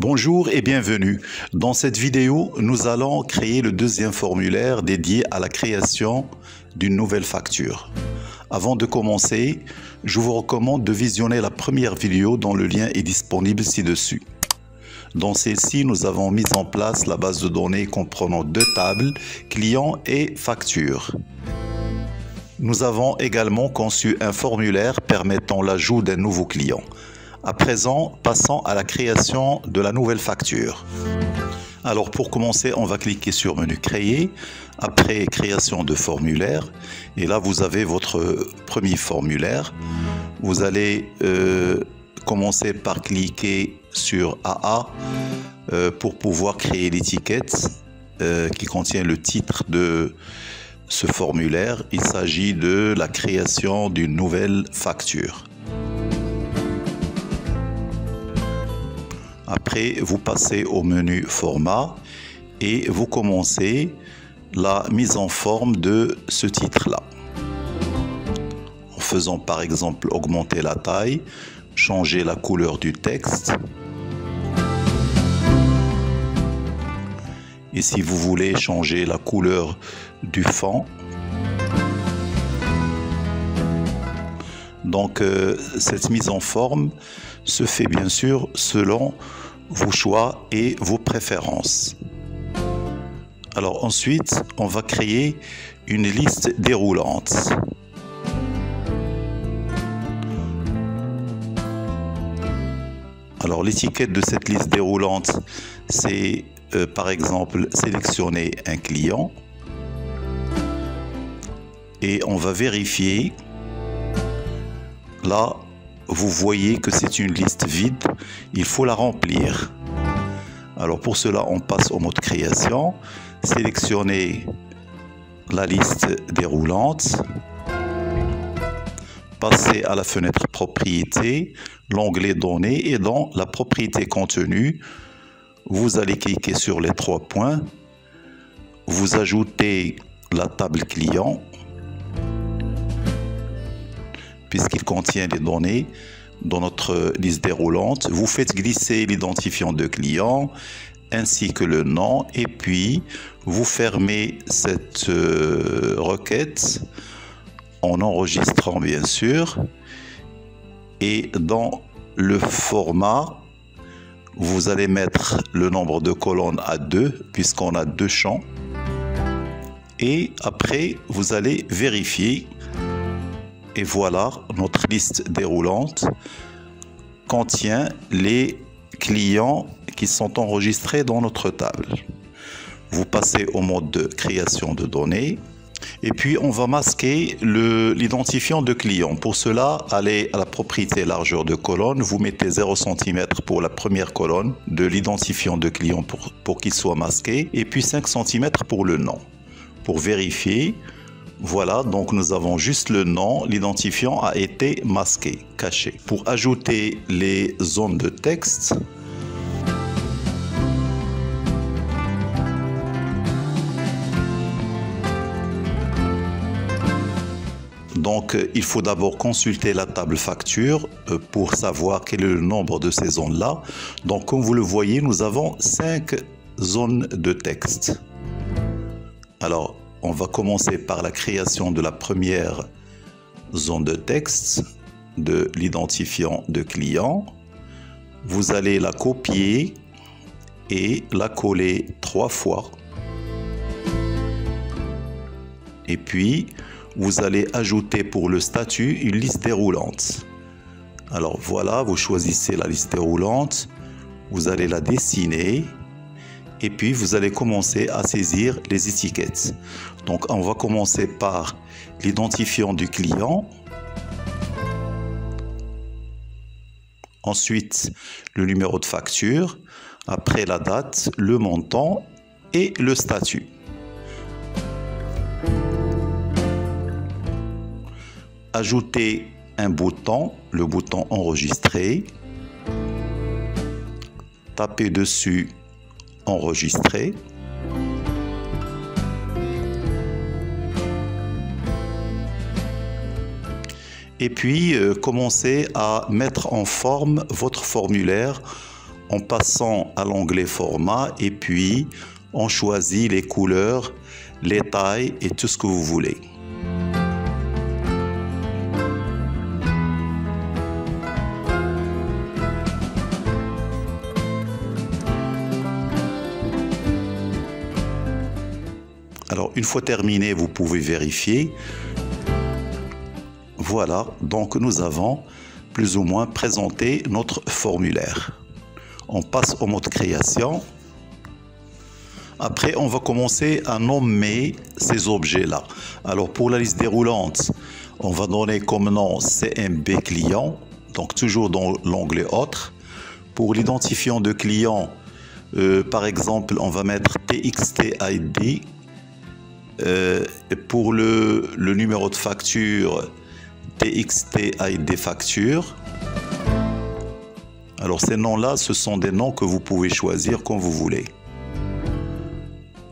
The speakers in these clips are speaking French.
Bonjour et bienvenue. Dans cette vidéo, nous allons créer le deuxième formulaire dédié à la création d'une nouvelle facture. Avant de commencer, je vous recommande de visionner la première vidéo dont le lien est disponible ci-dessus. Dans celle-ci, nous avons mis en place la base de données comprenant deux tables, clients et factures. Nous avons également conçu un formulaire permettant l'ajout d'un nouveau client. À présent, passons à la création de la nouvelle facture. Alors pour commencer, on va cliquer sur menu créer, après création de formulaire, et là vous avez votre premier formulaire. Vous allez commencer par cliquer sur AA pour pouvoir créer l'étiquette qui contient le titre de ce formulaire. Il s'agit de la création d'une nouvelle facture. Après, vous passez au menu format et vous commencez la mise en forme de ce titre-là. En faisant par exemple augmenter la taille, changer la couleur du texte. Et si vous voulez changer la couleur du fond. Donc cette mise en forme se fait bien sûr selon vos choix et vos préférences. Alors ensuite, on va créer une liste déroulante. Alors l'étiquette de cette liste déroulante, c'est par exemple sélectionner un client et on va vérifier. Là, vous voyez que c'est une liste vide, il faut la remplir. Alors pour cela, on passe au mode création, sélectionnez la liste déroulante, passez à la fenêtre propriété, l'onglet données et dans la propriété contenue, vous allez cliquer sur les trois points, vous ajoutez la table client, puisqu'il contient les données dans notre liste déroulante. Vous faites glisser l'identifiant de client ainsi que le nom et puis vous fermez cette requête en enregistrant bien sûr. Et dans le format, vous allez mettre le nombre de colonnes à 2 puisqu'on a deux champs. Et après, vous allez vérifier. Et voilà, notre liste déroulante contient les clients qui sont enregistrés dans notre table. Vous passez au mode de création de données et puis on va masquer l'identifiant de client. Pour cela, allez à la propriété largeur de colonne, vous mettez 0 cm pour la première colonne de l'identifiant de client pour qu'il soit masqué et puis 5 cm pour le nom. Pour vérifier, voilà, donc nous avons juste le nom, l'identifiant a été masqué, caché. Pour ajouter les zones de texte, donc il faut d'abord consulter la table facture pour savoir quel est le nombre de ces zones-là. Donc comme vous le voyez, nous avons 5 zones de texte. Alors, on va commencer par la création de la première zone de texte de l'identifiant de client. Vous allez la copier et la coller 3 fois. Et puis, vous allez ajouter pour le statut une liste déroulante. Alors voilà, vous choisissez la liste déroulante, vous allez la dessiner. Et puis, vous allez commencer à saisir les étiquettes. Donc, on va commencer par l'identifiant du client. Ensuite, le numéro de facture. Après, la date, le montant et le statut. Ajoutez un bouton, le bouton enregistrer. Tapez dessus enregistrer. Et puis commencez à mettre en forme votre formulaire en passant à l'onglet format et puis on choisit les couleurs, les tailles et tout ce que vous voulez. Alors, une fois terminé, vous pouvez vérifier. Voilà, donc nous avons plus ou moins présenté notre formulaire. On passe au mode création. Après, on va commencer à nommer ces objets-là. Alors, pour la liste déroulante, on va donner comme nom CMB client, donc toujours dans l'onglet autre. Pour l'identifiant de client, par exemple, on va mettre TXT-ID. Pour le numéro de facture, TXT-ID facture. Alors ces noms-là, ce sont des noms que vous pouvez choisir comme vous voulez.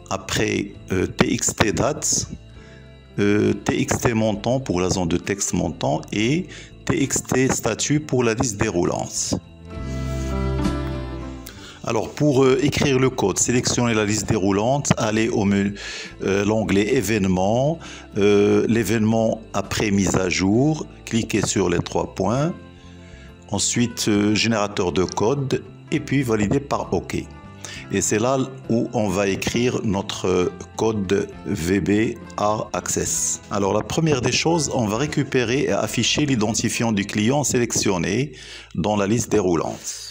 Après, TXT date, TXT montant pour la zone de texte montant et TXT statut pour la liste déroulante. Alors pour écrire le code, sélectionnez la liste déroulante, allez au menu, l'onglet événements, l'événement après mise à jour, cliquez sur les 3 points, ensuite générateur de code et puis validez par OK. Et c'est là où on va écrire notre code VBA Access. Alors la première des choses, on va récupérer et afficher l'identifiant du client sélectionné dans la liste déroulante.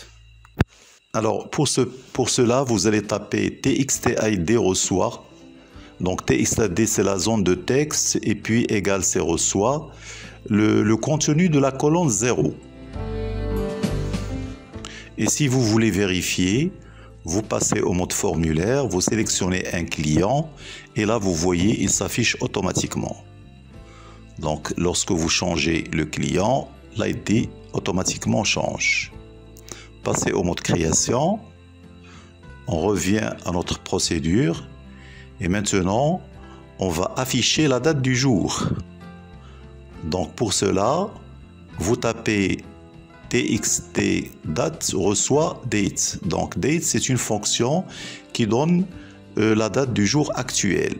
Alors, pour cela, vous allez taper TXT-ID reçoit. Donc, TXT-ID, c'est la zone de texte, et puis égal, c'est reçoit. Le contenu de la colonne 0. Et si vous voulez vérifier, vous passez au mode formulaire, vous sélectionnez un client, et là, vous voyez, il s'affiche automatiquement. Donc, lorsque vous changez le client, l'ID automatiquement change. Passer au mode création, on revient à notre procédure et maintenant on va afficher la date du jour. Donc pour cela, vous tapez TXT date reçoit date. Donc date, c'est une fonction qui donne la date du jour actuel.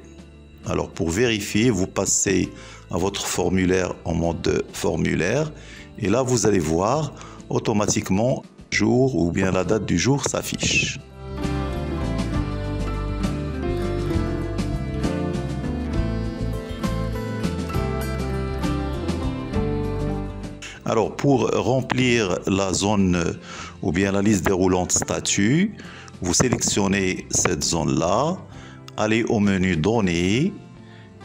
Alors pour vérifier, vous passez à votre formulaire en mode formulaire et là vous allez voir automatiquement jour ou bien la date du jour s'affiche. Alors pour remplir la zone ou bien la liste déroulante statut, vous sélectionnez cette zone-là, allez au menu données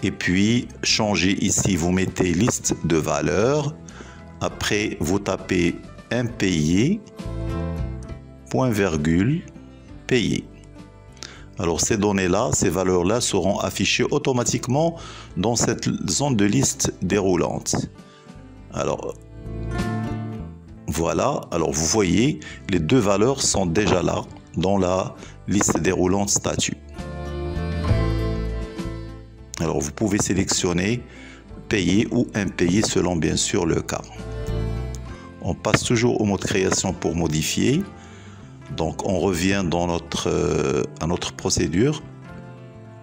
et puis changez ici, vous mettez liste de valeurs, après vous tapez impayé, point virgule, payé. Alors ces données-là, ces valeurs-là seront affichées automatiquement dans cette zone de liste déroulante. Alors voilà, alors vous voyez, les deux valeurs sont déjà là dans la liste déroulante statut. Alors vous pouvez sélectionner payé ou impayé selon bien sûr le cas. On passe toujours au mode création pour modifier. Donc on revient dans à notre procédure.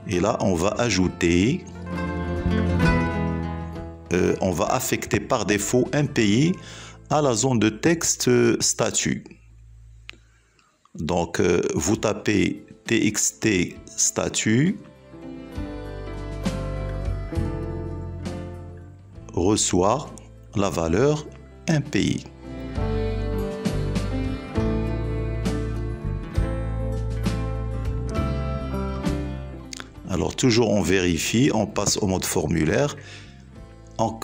Et là on va ajouter, on va affecter par défaut impayé à la zone de texte statut. Donc vous tapez TXT statut, reçoit la valeur impayé. Alors toujours on vérifie, on passe au mode formulaire,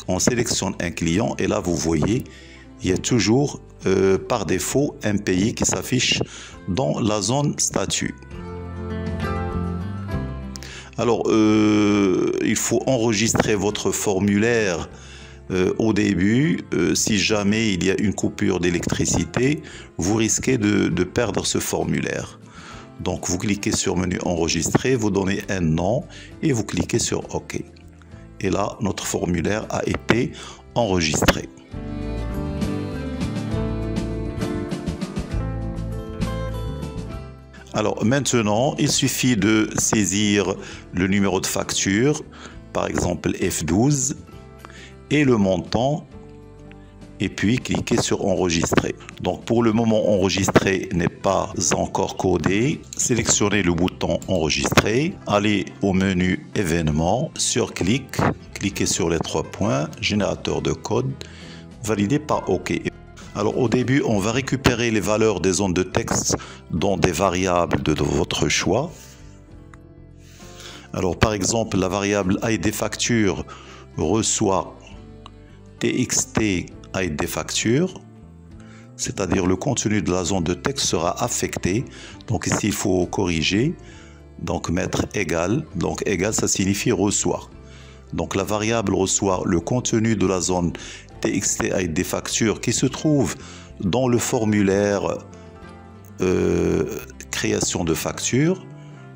on sélectionne un client et là vous voyez, il y a toujours par défaut impayé qui s'affiche dans la zone statut. Alors il faut enregistrer votre formulaire au début. Si jamais il y a une coupure d'électricité, vous risquez de perdre ce formulaire. Donc vous cliquez sur menu enregistrer, vous donnez un nom et vous cliquez sur OK. Et là, notre formulaire a été enregistré. Alors maintenant, il suffit de saisir le numéro de facture, par exemple F12, et le montant, et puis cliquer sur enregistrer. Donc pour le moment, enregistrer n'est pas encore codé. Sélectionnez le bouton enregistrer, allez au menu événements, sur cliquez sur les 3 points, générateur de code, validé par OK. Alors au début, on va récupérer les valeurs des zones de texte dans des variables de votre choix. Alors par exemple, la variable ID facture reçoit txt ID facture, c'est-à-dire le contenu de la zone de texte sera affecté. Donc ici, il faut corriger, donc mettre égal. Donc égal, ça signifie reçoit. Donc la variable reçoit le contenu de la zone txt ID facture qui se trouve dans le formulaire création de facture.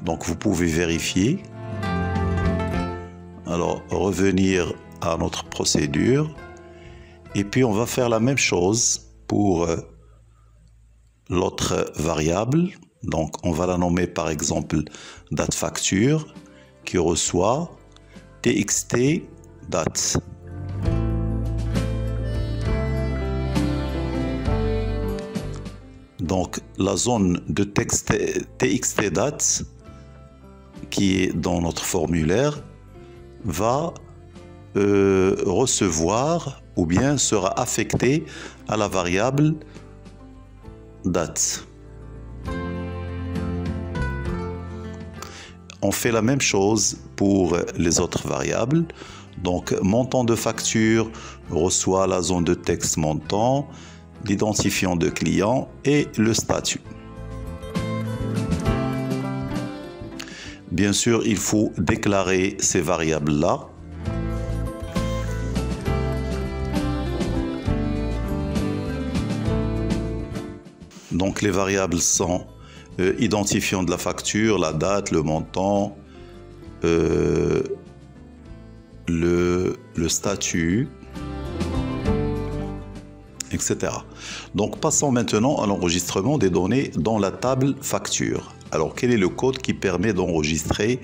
Donc vous pouvez vérifier. Alors revenir à notre procédure. Et puis on va faire la même chose pour l'autre variable. Donc on va la nommer par exemple date facture qui reçoit txt date. Donc la zone de texte txt date qui est dans notre formulaire va recevoir ou bien sera affectée à la variable date. On fait la même chose pour les autres variables. Donc montant de facture reçoit la zone de texte montant, l'identifiant de client et le statut. Bien sûr, il faut déclarer ces variables-là. Donc les variables sont identifiant de la facture, la date, le montant, le statut, etc. Donc passons maintenant à l'enregistrement des données dans la table facture. Alors quel est le code qui permet d'enregistrer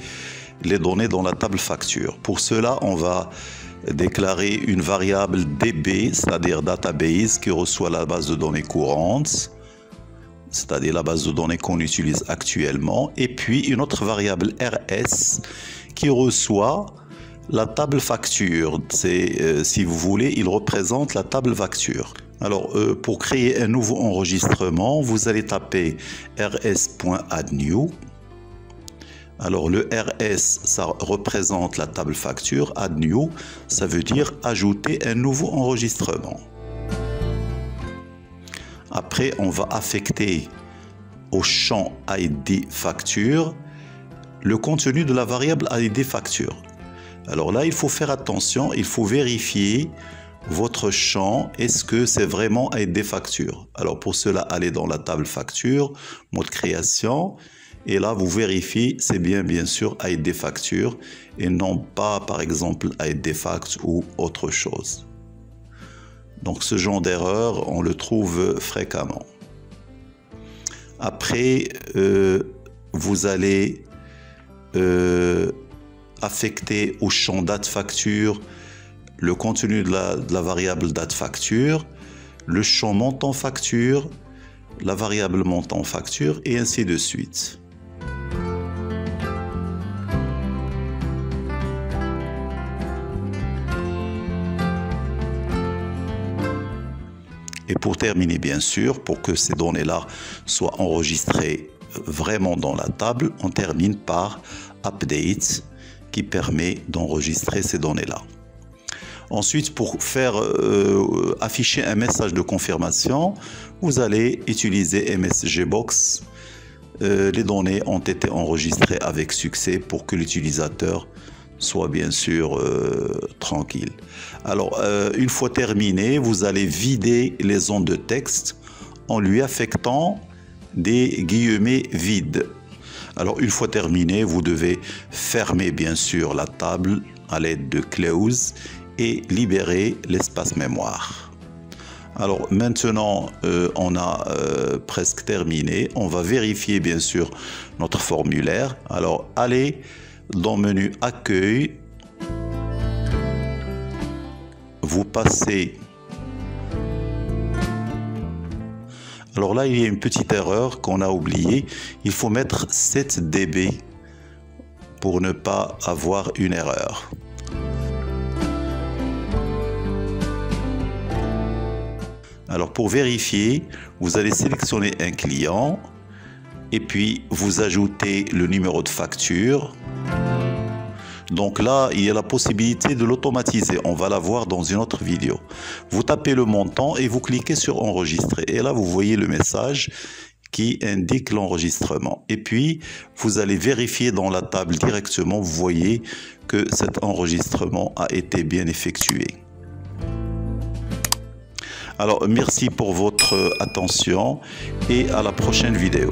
les données dans la table facture? Pour cela, on va déclarer une variable DB, c'est-à-dire database, qui reçoit la base de données courante, c'est-à-dire la base de données qu'on utilise actuellement, et puis une autre variable RS qui reçoit la table facture. Si vous voulez, il représente la table facture. Alors, pour créer un nouveau enregistrement, vous allez taper rs.addNew. Alors, le RS, ça représente la table facture. AddNew, ça veut dire ajouter un nouveau enregistrement. Après, on va affecter au champ ID facture le contenu de la variable ID facture. Alors là, il faut faire attention, il faut vérifier votre champ, est-ce que c'est vraiment ID facture? Alors pour cela, allez dans la table facture, mode création, et là, vous vérifiez, c'est bien sûr ID facture et non pas, par exemple, ID fact ou autre chose. Donc ce genre d'erreur, on le trouve fréquemment. Après, vous allez affecter au champ date facture le contenu de la variable date facture, le champ montant facture, la variable montant facture et ainsi de suite. Et pour terminer, bien sûr, pour que ces données-là soient enregistrées vraiment dans la table, on termine par Update qui permet d'enregistrer ces données-là. Ensuite, pour faire afficher un message de confirmation, vous allez utiliser MSGBox. Les données ont été enregistrées avec succès pour que l'utilisateur soit bien sûr tranquille. Alors, une fois terminé, vous allez vider les zones de texte en lui affectant des guillemets vides. Alors, une fois terminé, vous devez fermer bien sûr la table à l'aide de Close et libérer l'espace mémoire. Alors maintenant, on a presque terminé. On va vérifier bien sûr notre formulaire. Alors allez dans le menu Accueil. Vous passez. Alors là, il y a une petite erreur qu'on a oubliée. Il faut mettre 7 dB pour ne pas avoir une erreur. Alors pour vérifier, vous allez sélectionner un client et puis vous ajoutez le numéro de facture. Donc là, il y a la possibilité de l'automatiser. On va la voir dans une autre vidéo. Vous tapez le montant et vous cliquez sur enregistrer. Et là, vous voyez le message qui indique l'enregistrement. Et puis, vous allez vérifier dans la table directement. Vous voyez que cet enregistrement a été bien effectué. Alors, merci pour votre attention et à la prochaine vidéo.